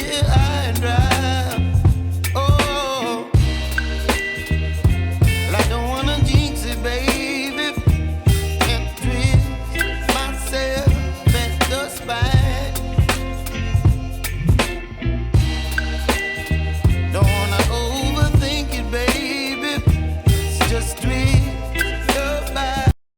here high and dry. Oh, well, I don't wanna jinx it, baby, and twist myself at the spine. Don't wanna overthink it, baby. It's just twist.